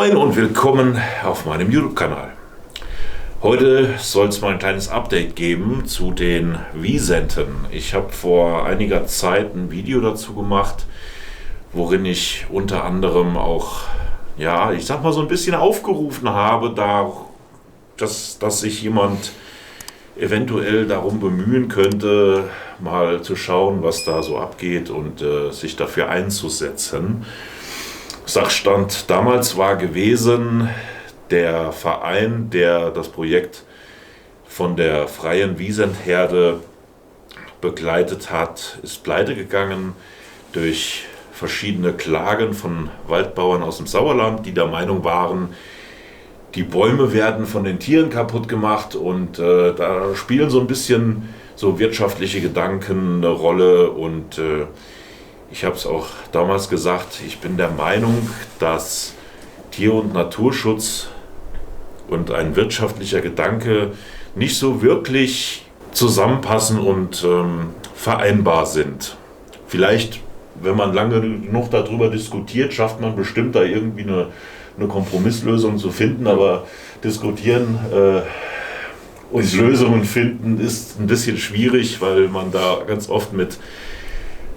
Moin und willkommen auf meinem YouTube-Kanal. Heute soll es mal ein kleines Update geben zu den Wisenten. Ich habe vor einiger Zeit ein Video dazu gemacht, worin ich unter anderem auch, ja, ich sag mal so ein bisschen aufgerufen habe, dass sich jemand eventuell darum bemühen könnte, mal zu schauen, was da so abgeht und sich dafür einzusetzen. Sachstand damals war gewesen, der Verein, der das Projekt von der freien Wisentherde begleitet hat, ist pleite gegangen durch verschiedene Klagen von Waldbauern aus dem Sauerland, die der Meinung waren, die Bäume werden von den Tieren kaputt gemacht und da spielen so ein bisschen so wirtschaftliche Gedanken eine Rolle und ich habe es auch damals gesagt, ich bin der Meinung, dass Tier- und Naturschutz und ein wirtschaftlicher Gedanke nicht so wirklich zusammenpassen und vereinbar sind. Vielleicht, wenn man lange genug darüber diskutiert, schafft man bestimmt da irgendwie eine Kompromisslösung zu finden, aber diskutieren und Lösungen finden ist ein bisschen schwierig, weil man da ganz oft mit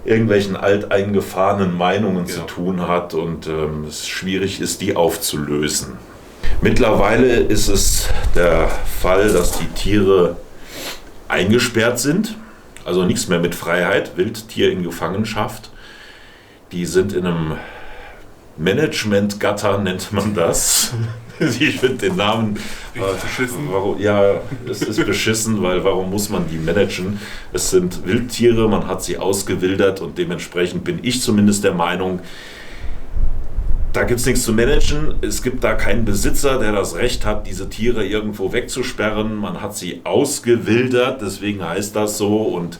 irgendwelchen alteingefahrenen Meinungen zu tun hat und es schwierig ist, die aufzulösen. Mittlerweile ist es der Fall, dass die Tiere eingesperrt sind, also nichts mehr mit Freiheit, Wildtier in Gefangenschaft. Die sind in einem Managementgatter, nennt man das. Ich finde den Namen beschissen. Ja, es ist beschissen, weil warum muss man die managen? Es sind Wildtiere, man hat sie ausgewildert und dementsprechend bin ich zumindest der Meinung, da gibt es nichts zu managen. Es gibt da keinen Besitzer, der das Recht hat, diese Tiere irgendwo wegzusperren. Man hat sie ausgewildert, deswegen heißt das so und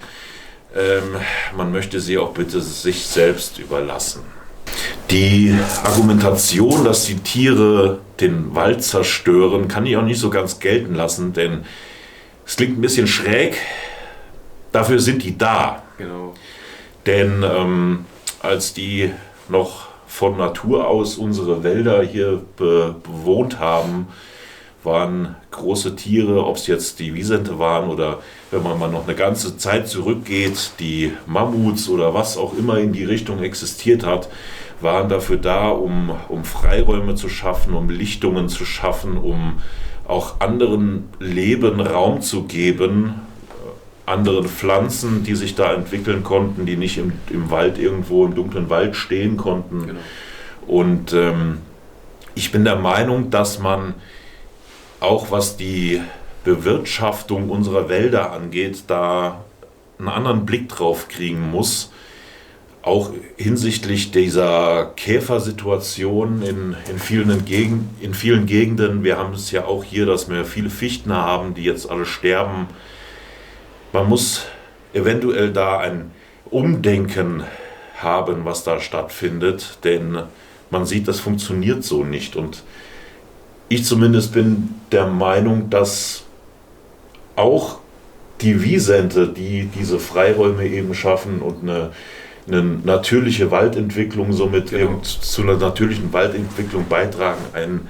man möchte sie auch bitte sich selbst überlassen. Die Argumentation, dass die Tiere den Wald zerstören, kann ich auch nicht so ganz gelten lassen, denn es klingt ein bisschen schräg, dafür sind die da. Genau. Denn als die noch von Natur aus unsere Wälder hier bewohnt haben, waren große Tiere, ob es jetzt die Wisente waren oder wenn man mal noch eine ganze Zeit zurückgeht, die Mammuts oder was auch immer in die Richtung existiert hat, waren dafür da, um Freiräume zu schaffen, um Lichtungen zu schaffen, um auch anderen Leben Raum zu geben, anderen Pflanzen, die sich da entwickeln konnten, die nicht im Wald irgendwo im dunklen Wald stehen konnten. Genau. Und ich bin der Meinung, dass man auch was die Bewirtschaftung unserer Wälder angeht, da einen anderen Blick drauf kriegen muss. Auch hinsichtlich dieser Käfersituation in vielen Gegenden. Wir haben es ja auch hier, dass wir viele Fichten haben, die jetzt alle sterben. Man muss eventuell da ein Umdenken haben, was da stattfindet, denn man sieht, das funktioniert so nicht. Und ich zumindest bin der Meinung, dass auch die Wisente, die diese Freiräume eben schaffen und eine natürliche Waldentwicklung somit eben zu einer natürlichen Waldentwicklung beitragen, ein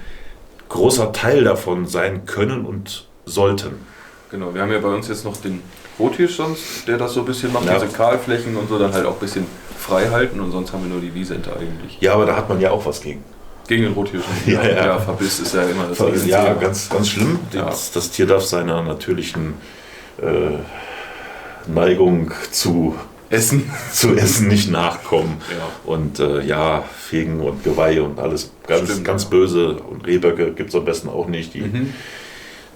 großer Teil davon sein können und sollten. Genau, wir haben ja bei uns jetzt noch den Rothirsch sonst, der das so ein bisschen macht, ja. Diese Kahlflächen und so dann halt auch ein bisschen frei halten und sonst haben wir nur die Wisente eigentlich. Ja, aber da hat man ja auch was gegen. Gegen den Rothirsch. Ja. Verbiss ist ja immer das Ja, ganz, ganz schlimm. Ja. Das Tier darf seiner natürlichen Neigung zu essen nicht nachkommen. Ja. Und Fegen und Geweihe und alles ganz ja. Böse und Rehböcke gibt es am besten auch nicht. Die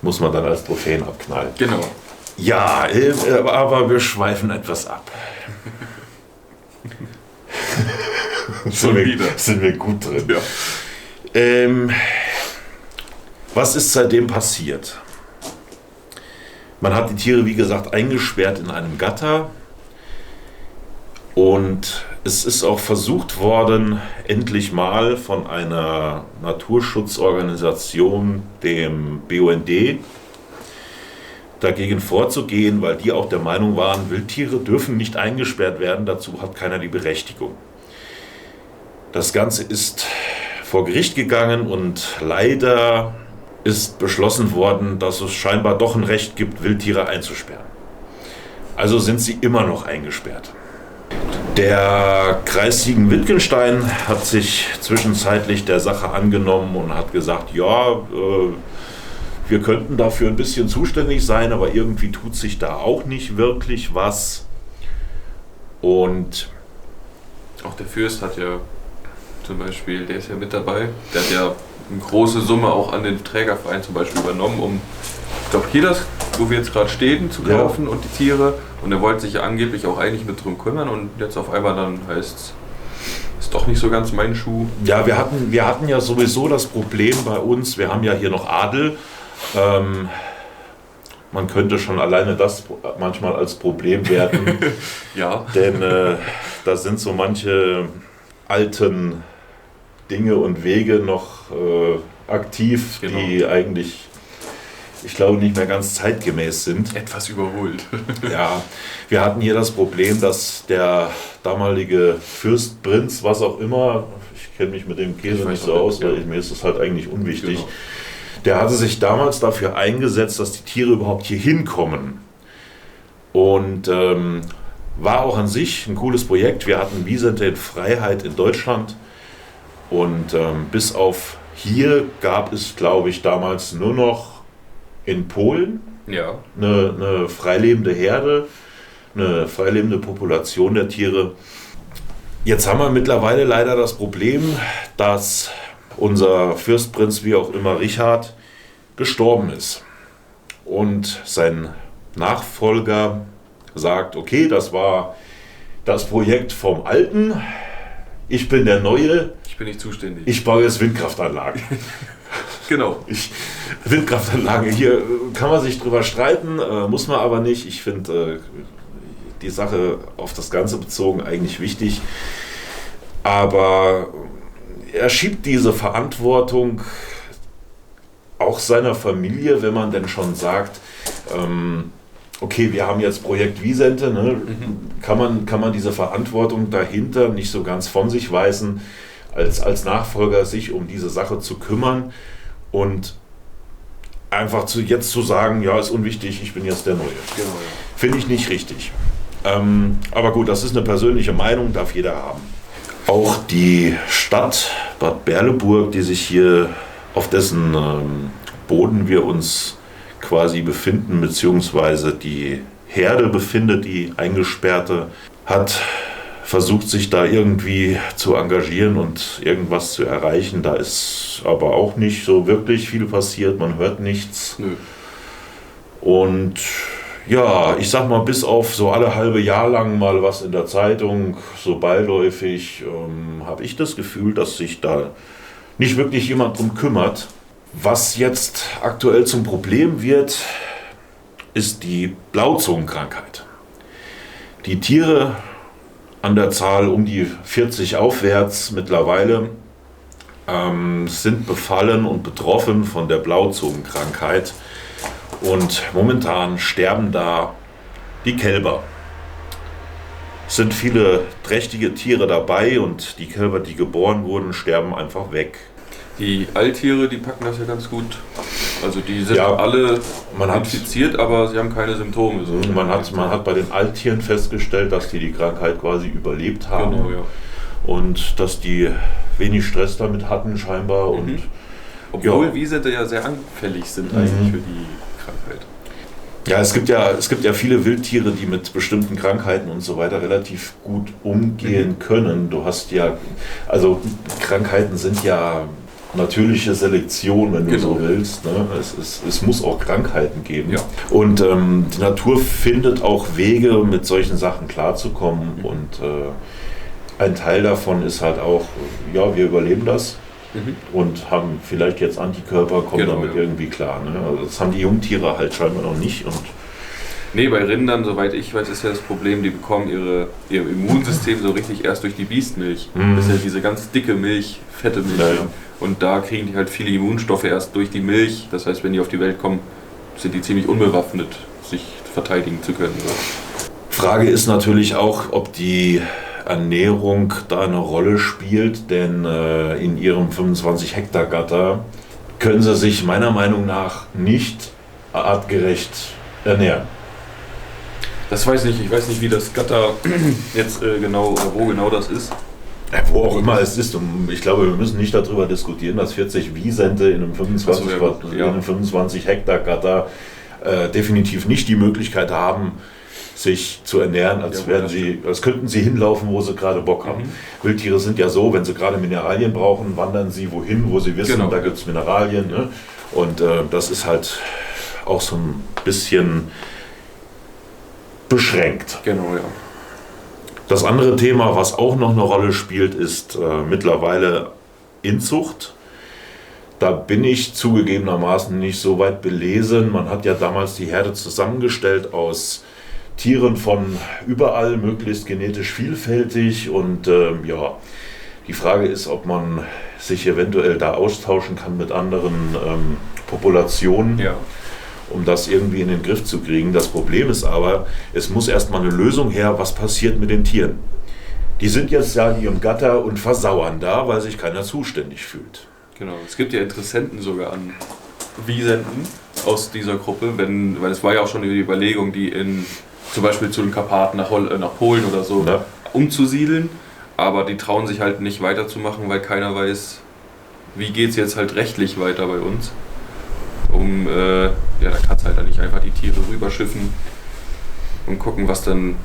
muss man dann als Trophäen abknallen. Genau. Ja, aber wir schweifen etwas ab. sind wir gut drin. Ja. Was ist seitdem passiert? Man hat die Tiere, wie gesagt, eingesperrt in einem Gatter und es ist auch versucht worden, endlich mal von einer Naturschutzorganisation, dem BUND, dagegen vorzugehen, weil die auch der Meinung waren, Wildtiere dürfen nicht eingesperrt werden, dazu hat keiner die Berechtigung. Das Ganze ist vor Gericht gegangen und leider ist beschlossen worden, dass es scheinbar doch ein Recht gibt, Wildtiere einzusperren. Also sind sie immer noch eingesperrt. Der Kreis Siegen-Wittgenstein hat sich zwischenzeitlich der Sache angenommen und hat gesagt, ja, wir könnten dafür ein bisschen zuständig sein, aber irgendwie tut sich da auch nicht wirklich was. Und auch der Fürst hat ja zum Beispiel, der ist ja mit dabei, der hat ja eine große Summe auch an den Trägerverein zum Beispiel übernommen, um, ich glaube, hier das, wo wir jetzt gerade stehen, zu kaufen und die Tiere. Und er wollte sich ja angeblich auch eigentlich mit drum kümmern und jetzt auf einmal dann heißt es, ist doch nicht so ganz mein Schuh. Ja, wir hatten ja sowieso das Problem bei uns, wir haben ja hier noch Adel. Man könnte schon alleine das manchmal als Problem werten. Ja. Denn da sind so manche alten Dinge und Wege noch aktiv, genau, die eigentlich, ich glaube, nicht mehr ganz zeitgemäß sind. Etwas überholt. Ja, wir hatten hier das Problem, dass der damalige Fürstprinz, was auch immer, ich kenne mich mit dem Käse nicht so aus, weil mir ist das halt eigentlich unwichtig, genau, der hatte sich damals dafür eingesetzt, dass die Tiere überhaupt hier hinkommen. Und war auch an sich ein cooles Projekt. Wir hatten Wisente in Freiheit in Deutschland und bis auf hier gab es, glaube ich, damals nur noch in Polen eine freilebende Herde, eine freilebende Population der Tiere. Jetzt haben wir mittlerweile leider das Problem, dass unser Fürstprinz, wie auch immer, Richard, gestorben ist. Und sein Nachfolger sagt, okay, das war das Projekt vom Alten, ich bin der Neue. Ich bin nicht zuständig. Ich baue jetzt Windkraftanlagen. Genau. Windkraftanlagen, hier kann man sich drüber streiten, muss man aber nicht. Ich finde die Sache auf das Ganze bezogen eigentlich wichtig. Aber er schiebt diese Verantwortung auch seiner Familie, wenn man denn schon sagt, okay, wir haben jetzt Projekt Wisente, ne? Kann man diese Verantwortung dahinter nicht so ganz von sich weisen, als Nachfolger sich um diese Sache zu kümmern und einfach jetzt zu sagen, ja, ist unwichtig, ich bin jetzt der Neue. Genau, ja. Finde ich nicht richtig. Aber gut, das ist eine persönliche Meinung, darf jeder haben. Auch die Stadt Bad Berleburg, die sich hier auf dessen Boden wir uns quasi befinden, beziehungsweise die Herde befindet, die eingesperrte, hat versucht, sich da irgendwie zu engagieren und irgendwas zu erreichen. Da ist aber auch nicht so wirklich viel passiert, man hört nichts. Nö. Und ja, ich sag mal, bis auf so alle halbe Jahr lang mal was in der Zeitung, so beiläufig, habe ich das Gefühl, dass sich da nicht wirklich jemand drum kümmert. Was jetzt aktuell zum Problem wird, ist die Blauzungenkrankheit. Die Tiere an der Zahl um die 40 aufwärts mittlerweile sind befallen und betroffen von der Blauzungenkrankheit. Und momentan sterben da die Kälber. Es sind viele trächtige Tiere dabei und die Kälber, die geboren wurden, sterben einfach weg. Die Alttiere, die packen das ja ganz gut. Also die sind alle infiziert, aber sie haben keine Symptome. So. Man hat bei den Alttieren festgestellt, dass die Krankheit quasi überlebt haben. Genau, ja. Und dass die wenig Stress damit hatten scheinbar. Und obwohl Wisente ja sehr anfällig sind eigentlich für die Krankheit. Ja, es gibt ja viele Wildtiere, die mit bestimmten Krankheiten und so weiter relativ gut umgehen können. Du hast ja, also Krankheiten sind ja natürliche Selektion, wenn du so willst. Ne? Es muss auch Krankheiten geben. Ja. Und die Natur findet auch Wege, mit solchen Sachen klarzukommen. Und ein Teil davon ist halt auch, ja, wir überleben das. Und haben vielleicht jetzt Antikörper, kommen damit irgendwie klar. Ne? Also das haben die Jungtiere halt scheinbar noch nicht. Und nee, bei Rindern, soweit ich weiß, ist ja das Problem, die bekommen ihr Immunsystem so richtig erst durch die Biestmilch. Das ist ja diese ganz dicke Milch, fette Milch. Ja. Und da kriegen die halt viele Immunstoffe erst durch die Milch. Das heißt, wenn die auf die Welt kommen, sind die ziemlich unbewaffnet, sich verteidigen zu können. Frage ist natürlich auch, ob die Ernährung da eine Rolle spielt, denn in ihrem 25 Hektar Gatter können sie sich meiner Meinung nach nicht artgerecht ernähren. Das weiß ich nicht. Ich weiß nicht, wie das Gatter jetzt genau oder wo genau das ist. Ja, wo auch immer es ist. Und ich glaube, wir müssen nicht darüber diskutieren, dass 40 Wiesente in einem 25 Hektar Gatter definitiv nicht die Möglichkeit haben, sich zu ernähren, als könnten sie hinlaufen, wo sie gerade Bock haben. Wildtiere sind ja so, wenn sie gerade Mineralien brauchen, wandern sie wohin, wo sie wissen, da gibt es Mineralien. Ne? Und das ist halt auch so ein bisschen beschränkt. Genau, ja. Das andere Thema, was auch noch eine Rolle spielt, ist mittlerweile Inzucht. Da bin ich zugegebenermaßen nicht so weit belesen. Man hat ja damals die Herde zusammengestellt aus Tieren von überall, möglichst genetisch vielfältig. Und die Frage ist, ob man sich eventuell da austauschen kann mit anderen Populationen. Ja. Um das irgendwie in den Griff zu kriegen. Das Problem ist aber, es muss erstmal eine Lösung her, was passiert mit den Tieren. Die sind jetzt ja in ihrem Gatter und versauern da, weil sich keiner zuständig fühlt. Genau, es gibt ja Interessenten sogar an Wiesenten aus dieser Gruppe, weil es war ja auch schon die Überlegung, die zum Beispiel zu den Karpaten nach Polen oder so umzusiedeln, aber die trauen sich halt nicht weiterzumachen, weil keiner weiß, wie geht es jetzt halt rechtlich weiter bei uns. Da kannst du halt dann nicht einfach die Tiere rüberschiffen und gucken, was dann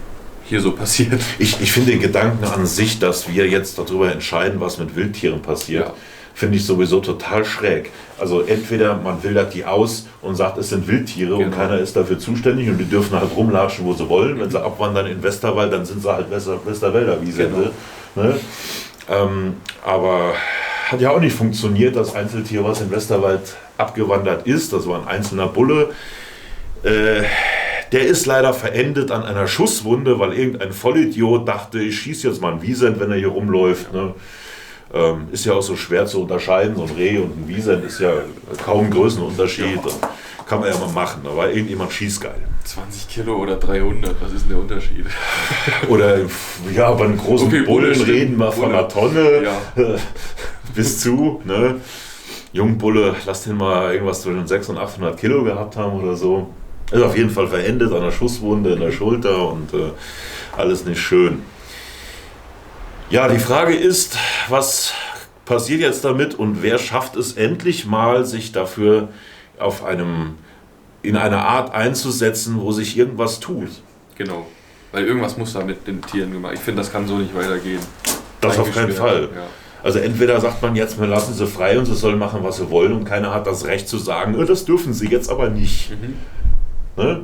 hier so passiert. Ich finde den Gedanken an sich, dass wir jetzt darüber entscheiden, was mit Wildtieren passiert, finde ich sowieso total schräg. Also entweder man wildert die aus und sagt, es sind Wildtiere und keiner ist dafür zuständig und die dürfen halt rumlatschen, wo sie wollen. Wenn sie abwandern in Westerwald, dann sind sie halt Westerwälder Wiesente. Genau. Ne? Aber hat ja auch nicht funktioniert, das Einzeltier, was in Westerwald abgewandert ist, das war ein einzelner Bulle, der ist leider verendet an einer Schusswunde, weil irgendein Vollidiot dachte, ich schieße jetzt mal einen Wiesent, wenn er hier rumläuft. Ne? Ist ja auch so schwer zu unterscheiden, so ein Reh und ein Wiesent ist ja kaum Größenunterschied. Kann man ja mal machen, aber irgendjemand schießt geil. 20 Kilo oder 300, was ist denn der Unterschied? Oder ja, bei einem großen Bullen reden wir von einer Tonne bis zu. Ne? Jungbulle, lass den mal irgendwas zwischen 600 und 800 Kilo gehabt haben oder so. Ist auf jeden Fall verendet an einer Schusswunde in der Schulter und alles nicht schön. Ja, die Frage ist, was passiert jetzt damit und wer schafft es endlich mal, sich dafür in einer Art einzusetzen, wo sich irgendwas tut. Genau, weil irgendwas muss da mit den Tieren gemacht. Ich finde, das kann so nicht weitergehen. Das auf keinen Fall. Ja. Also entweder sagt man jetzt, wir lassen sie frei und sie sollen machen, was sie wollen und keiner hat das Recht zu sagen, das dürfen sie jetzt aber nicht. Ne?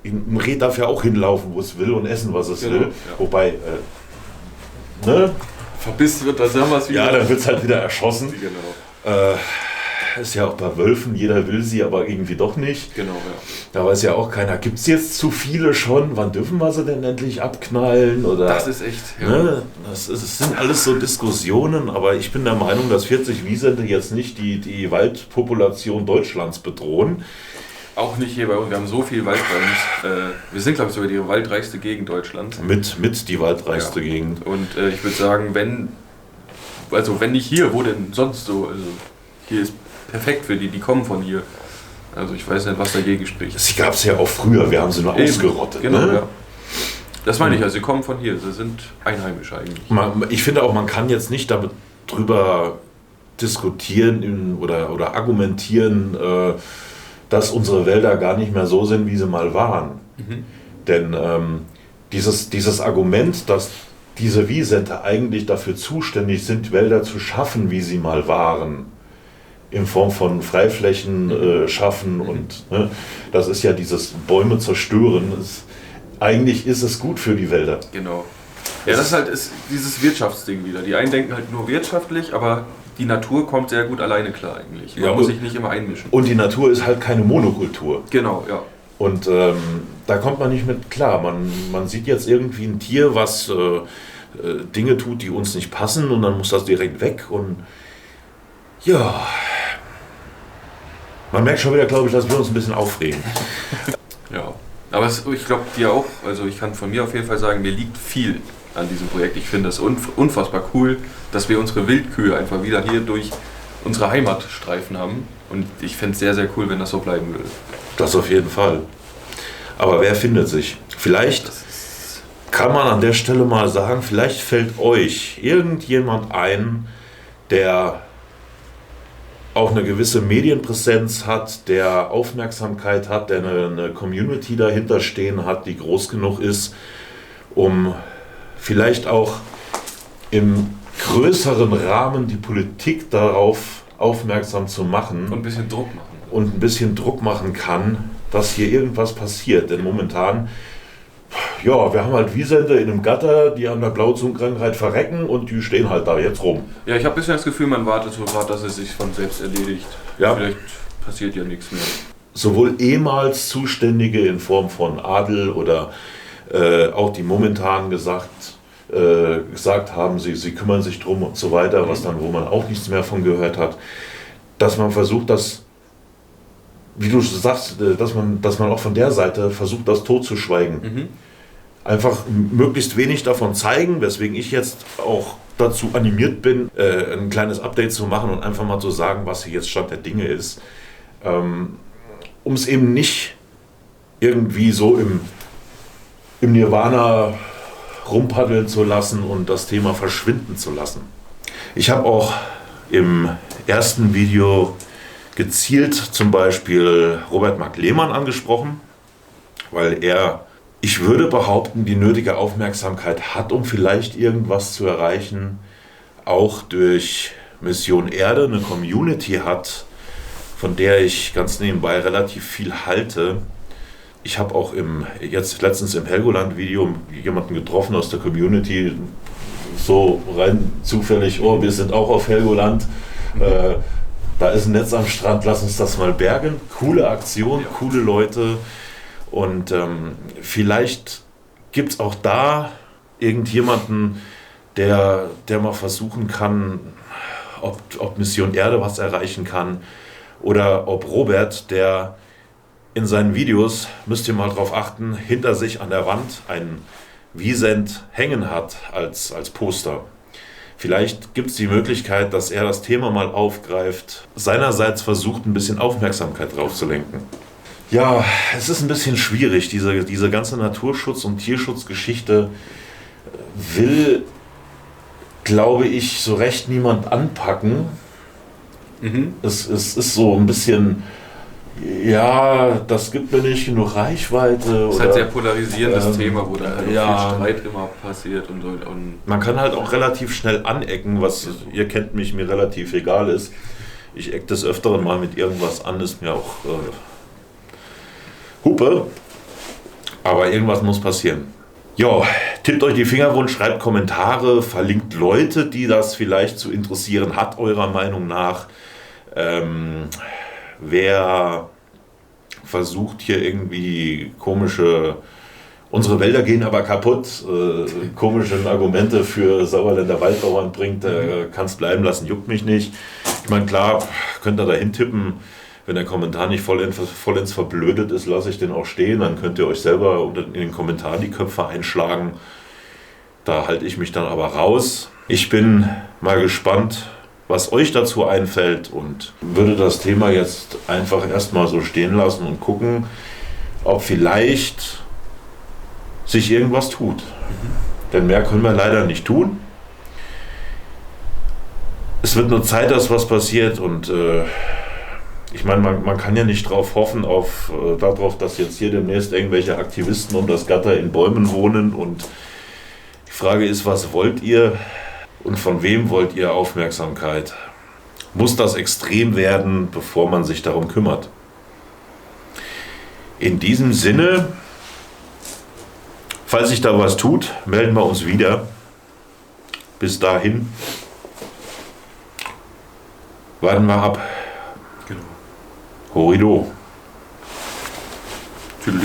Ein Reh darf ja auch hinlaufen, wo es will und essen, was es will. Ja. Wobei, verbissen wird, dann sagen wir es wieder. Ja, dann wird es halt wieder erschossen. Genau. Ist ja auch bei Wölfen, jeder will sie, aber irgendwie doch nicht. Genau, ja. Da weiß ja auch keiner, gibt es jetzt zu viele schon? Wann dürfen wir sie denn endlich abknallen? Oder, das ist echt, ne? Das sind alles so Diskussionen, aber ich bin der Meinung, dass 40 Wiesente jetzt nicht die Waldpopulation Deutschlands bedrohen. Auch nicht hier bei uns, wir haben so viel Wald bei uns. Wir sind, glaube ich, sogar die waldreichste Gegend Deutschlands. Mit die waldreichste Gegend. Und ich würde sagen, wenn nicht hier, wo denn sonst so? Also hier ist perfekt für die kommen von hier. Also ich weiß nicht, was dagegen spricht. Sie gab es ja auch früher, wir haben sie nur ausgerottet. Genau, ne? ja. Das meine ich, also sie kommen von hier, sie sind Einheimische eigentlich. Ich finde auch, man kann jetzt nicht drüber diskutieren oder argumentieren, dass unsere Wälder gar nicht mehr so sind, wie sie mal waren. Denn dieses Argument, dass diese Wiesente eigentlich dafür zuständig sind, Wälder zu schaffen, wie sie mal waren, in Form von Freiflächen schaffen und das ist ja dieses Bäume zerstören. Eigentlich ist es gut für die Wälder. Genau. Ja, das ist halt dieses Wirtschaftsding wieder. Die einen denken halt nur wirtschaftlich, aber die Natur kommt sehr gut alleine klar eigentlich. Man muss sich nicht immer einmischen. Und die Natur ist halt keine Monokultur. Genau, ja. Und da kommt man nicht mit klar. Man sieht jetzt irgendwie ein Tier, was Dinge tut, die uns nicht passen und dann muss das direkt weg. Und ja, man merkt schon wieder, glaube ich, dass wir uns ein bisschen aufregen. Ja, aber ich glaube dir auch, also ich kann von mir auf jeden Fall sagen, mir liegt viel an diesem Projekt. Ich finde es unfassbar cool, dass wir unsere Wildkühe einfach wieder hier durch unsere Heimatstreifen haben. Und ich fände es sehr, sehr cool, wenn das so bleiben würde. Das auf jeden Fall. Aber wer findet sich? Vielleicht kann man an der Stelle mal sagen, vielleicht fällt euch irgendjemand ein, der auch eine gewisse Medienpräsenz hat, der Aufmerksamkeit hat, der eine Community dahinter stehen hat, die groß genug ist, um vielleicht auch im größeren Rahmen die Politik darauf aufmerksam zu machen. Und ein bisschen Druck machen. Und ein bisschen Druck machen kann, dass hier irgendwas passiert. Denn momentan, ja, wir haben halt Wiesente in einem Gatter, die an der Blauzungenkrankheit verrecken und die stehen halt da jetzt rum. Ja, ich habe ein bisschen das Gefühl, man wartet so gerade, dass es sich von selbst erledigt. Ja. Vielleicht passiert ja nichts mehr. Sowohl ehemals Zuständige in Form von Adel oder auch die momentan gesagt haben, sie kümmern sich drum und so weiter, wo man auch nichts mehr von gehört hat, dass man versucht, das, wie du sagst, dass man auch von der Seite versucht, das totzuschweigen. Einfach möglichst wenig davon zeigen, weswegen ich jetzt auch dazu animiert bin, ein kleines Update zu machen und einfach mal zu sagen, was hier jetzt Stand der Dinge ist. Um es eben nicht irgendwie so im Nirvana rumpaddeln zu lassen und das Thema verschwinden zu lassen. Ich habe auch im ersten Video gezielt zum Beispiel Robert Mark Lehmann angesprochen, weil er, ich würde behaupten, die nötige Aufmerksamkeit hat, um vielleicht irgendwas zu erreichen, auch durch Mission Erde eine Community hat, von der ich ganz nebenbei relativ viel halte. Ich habe auch letztens im Helgoland-Video jemanden getroffen aus der Community, so rein zufällig, oh, wir sind auch auf Helgoland, da ist ein Netz am Strand, lass uns das mal bergen. Coole Aktion, coole Leute und vielleicht gibt es auch da irgendjemanden, der mal versuchen kann, ob Mission Erde was erreichen kann oder ob Robert, der in seinen Videos, müsst ihr mal drauf achten, hinter sich an der Wand ein Wiesent hängen hat als Poster. Vielleicht gibt es die Möglichkeit, dass er das Thema mal aufgreift, seinerseits versucht, ein bisschen Aufmerksamkeit drauf zu lenken. Ja, es ist ein bisschen schwierig, diese ganze Naturschutz- und Tierschutzgeschichte will, glaube ich, so recht niemand anpacken. Es ist so ein bisschen, ja, das gibt mir nicht genug Reichweite. Das ist halt ein sehr polarisierendes Thema, wo dann halt ja, viel Streit immer passiert und so. Und man kann halt auch relativ schnell anecken, was, ihr kennt mich, mir relativ egal ist. Ich eck des Öfteren mal mit irgendwas an, ist mir auch Hupe. Aber irgendwas muss passieren. Ja, tippt euch die Finger wund, schreibt Kommentare, verlinkt Leute, die das vielleicht zu interessieren hat, eurer Meinung nach. Wer versucht hier irgendwie unsere Wälder gehen aber kaputt, komische Argumente für Sauerländer Waldbauern bringt, kann es bleiben lassen, juckt mich nicht. Ich meine, klar, könnt ihr da hintippen, wenn der Kommentar nicht vollends verblödet ist, lasse ich den auch stehen, dann könnt ihr euch selber in den Kommentaren die Köpfe einschlagen. Da halte ich mich dann aber raus. Ich bin mal gespannt, was euch dazu einfällt und würde das Thema jetzt einfach erstmal so stehen lassen und gucken, ob vielleicht sich irgendwas tut. Denn mehr können wir leider nicht tun. Es wird nur Zeit, dass was passiert und ich meine, man kann ja nicht darauf hoffen, darauf, dass jetzt hier demnächst irgendwelche Aktivisten um das Gatter in Bäumen wohnen und die Frage ist, was wollt ihr? Und von wem wollt ihr Aufmerksamkeit? Muss das extrem werden, bevor man sich darum kümmert? In diesem Sinne, falls sich da was tut, melden wir uns wieder. Bis dahin warten wir ab. genau. Horrido. Tschüss.